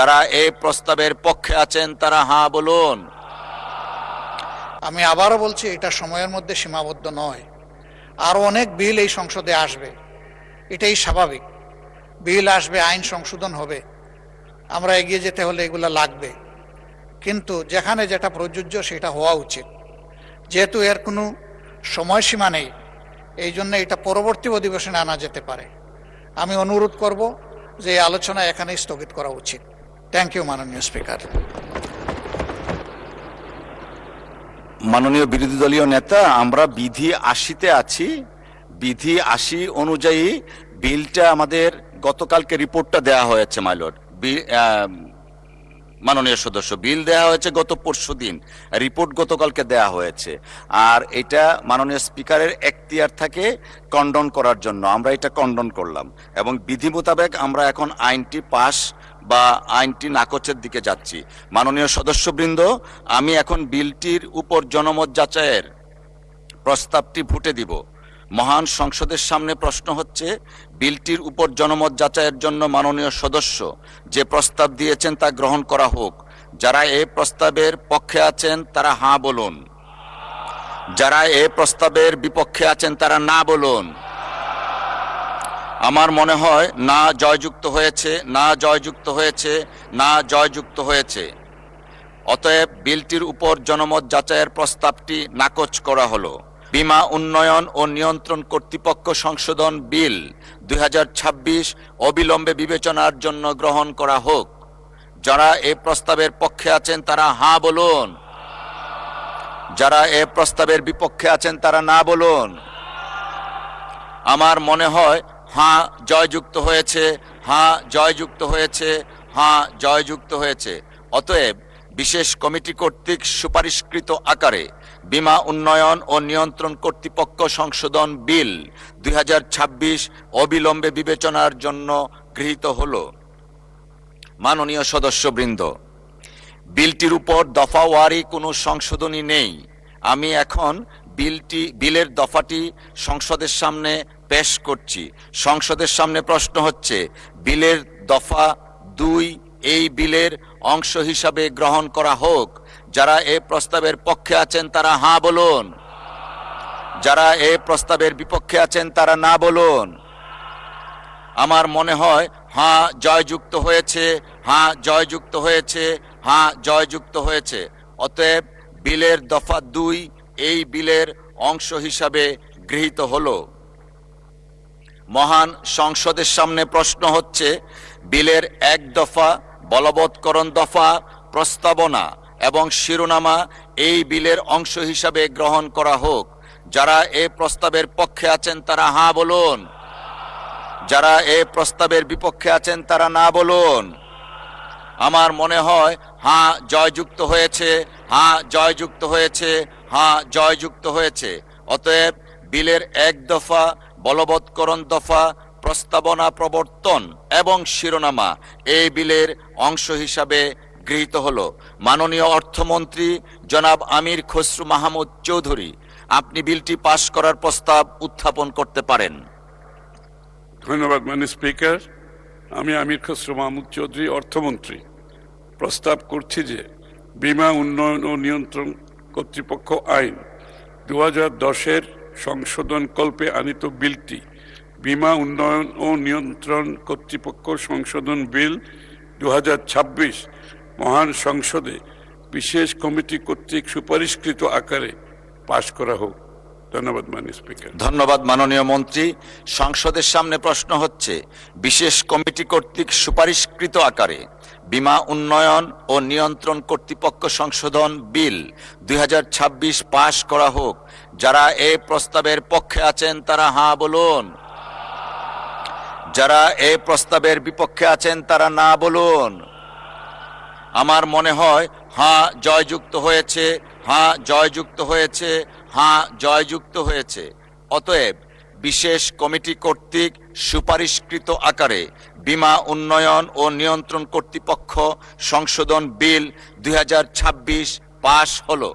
যারা এই প্রস্তাবের পক্ষে আছেন তারা হাঁ বলুন। আমি আবারও বলছি, এটা সময়ের মধ্যে সীমাবদ্ধ নয়। আরও অনেক বিল এই সংসদে আসবে, এটাই স্বাভাবিক। বিল আসবে, আইন সংশোধন হবে, আমরা এগিয়ে যেতে হলে এগুলো লাগবে। কিন্তু যেখানে যেটা প্রযোজ্য সেটা হওয়া উচিত। যেহেতু এর কোনো সময়সীমা নেই, এই জন্য এটা পরবর্তী অধিবেশনে আনা যেতে পারে। আমি অনুরোধ করব যে এই আলোচনা এখানেই স্থগিত করা উচিত। থ্যাংক ইউ মাননীয় স্পিকার। মাননীয় বিরোধী দলীয় নেতা, আমরা বিধি ৮০-তে আছি। বিধি ৮০ অনুযায়ী বিলটা আমাদের গতকালকে রিপোর্টটা দেয়া হয়েছে মাইলর্ড। মাননীয় সদস্য, বিল দেয়া হয়েছে গত পরশুদিন, রিপোর্ট গতকালকে দেয়া হয়েছে। আর এটা মাননীয় স্পিকারের এখতিয়ার থাকে কন্ডন করার জন্য, আমরা এটা কন্ডন করলাম এবং বিধি মোতাবেক আমরা এখন আইনটি পাস বা আইনটি নাকচের দিকে যাচ্ছি। মাননীয় সদস্যবৃন্দ, আমি এখন বিলটির উপর জনমত যাচাইয়ের প্রস্তাবটি ভোটে দিব। মহান সংসদের সামনে প্রশ্ন হচ্ছে, বিলটির উপর জনমত যাচাইয়ের জন্য মাননীয় সদস্য যে প্রস্তাব দিয়েছেন তা গ্রহণ করা হোক। যারা এই প্রস্তাবের পক্ষে আছেন তারা হাঁ বলুন। যারা এই প্রস্তাবের বিপক্ষে আছেন তারা না বলুন। আমার মনে হয় না জয়যুক্ত হয়েছে, না জয়যুক্ত হয়েছে, না জয়যুক্ত হয়েছে। অতএব বিলটির উপর জনমত যাচাইয়ের প্রস্তাবটি নাকচ করা হলো। বীমা উন্নয়ন ও নিয়ন্ত্রণ কর্তৃপক্ষ সংশোধন বিল ২০২৬ অবিলম্বে বিবেচনার জন্য গ্রহণ করা হোক। যারা এই প্রস্তাবের পক্ষে আছেন তারা হাঁ বলুন। যারা এই প্রস্তাবের বিপক্ষে আছেন তারা না বলুন। আমার মনে হয় হাঁ জয়যুক্ত হয়েছে, হাঁ জয়যুক্ত হয়েছে, হাঁ জয়যুক্ত হয়েছে। অতএব বিশেষ কমিটি কর্তৃক সুপারিশকৃত আকারে বীমা উন্নয়ন ও নিয়ন্ত্রণ কর্তৃপক্ষ সংশোধন বিল ২০২৬ অবিলম্বে বিবেচনার জন্য গৃহীত হল। মাননীয় সদস্যবৃন্দ, বিলটির উপর দফাওয়ারি কোনো সংশোধনী নেই। আমি এখন বিলের দফাটি সংসদের সামনে পেশ করছি। সংসদের সামনে প্রশ্ন হচ্ছে, বিলের দফা ২ এই বিলের অংশ হিসাবে গ্রহণ করা হোক। যারা এই প্রস্তাবের পক্ষে আছেন তারা হাঁ বলুন। যারা এই প্রস্তাবের বিপক্ষে আছেন তারা না বলুন। আমার মনে হয় হাঁ জয়যুক্ত হয়েছে, হাঁ জয়যুক্ত হয়েছে, হাঁ জয়যুক্ত হয়েছে। অতএব বিলের দফা ২ এই বিলের অংশ হিসাবে গৃহীত হলো। মহান সংসদের সামনে প্রশ্ন হচ্ছে, বিলের ১ দফা, বলবৎকরণ দফা, প্রস্তাবনা এবং শিরোনামা এই বিলের অংশ হিসাবে গ্রহণ করা হোক। যারা এই প্রস্তাবের পক্ষে আছেন তারা হাঁ বলুন। যারা এই প্রস্তাবের বিপক্ষে আছেন তারা না বলুন। আমার মনে হয় হাঁ জয়যুক্ত হয়েছে, হাঁ জয়যুক্ত হয়েছে, হাঁ জয়যুক্ত হয়েছে। অতএব বিলের ১ দফা, বলবৎকরণ দফা, প্রস্তাবনা প্রবর্তন এবং শিরোনামা এই বিলের অংশ হিসাবে গৃহীত হলো। মাননীয় অর্থমন্ত্রী জনাব আমির খসরু মাহমুদ চৌধুরী, আপনি বিলটি পাশ করার প্রস্তাব উত্থাপন করতে পারেন। ধন্যবাদ মাননীয় স্পিকার। আমি আমির খসরু মাহমুদ চৌধুরী, অর্থমন্ত্রী, প্রস্তাব করছি যে বীমা উন্নয়ন ও নিয়ন্ত্রণ কর্তৃপক্ষ আইন ২০১০-এর সংশোধন কল্পে আনিত বিলটি বীমা উন্নয়ন ও নিয়ন্ত্রণ কর্তৃপক্ষ সংশোধন বিল ২০২৬ মহান সংসদে বিশেষ কমিটি কর্তৃক সুপারিশকৃত আকারে পাশ করা হোক। ধন্যবাদ মাননীয় স্পিকার। ধন্যবাদ মাননীয় মন্ত্রী। সংসদের সামনে প্রশ্ন হচ্ছে, বিশেষ কমিটি কর্তৃক সুপারিশকৃত আকারে বীমা উন্নয়ন ও নিয়ন্ত্রণ কর্তৃপক্ষ সংশোধন বিল ২০২৬ পাশ করা হোক। যারা এই প্রস্তাবের পক্ষে আছেন তারা হাঁ বলুন। যারা এই প্রস্তাবের বিপক্ষে আছেন তারা না বলুন। আমার মনে হয় হাঁ জয়যুক্ত হয়েছে, হাঁ জয়যুক্ত হয়েছে, হাঁ জয়যুক্ত হয়েছে। অতএব বিশেষ কমিটি কর্তৃক সুপারিশকৃত আকারে বীমা উন্নয়ন ও নিয়ন্ত্রণ কর্তৃপক্ষ সংশোধন বিল ২০২৬ পাশ হলো।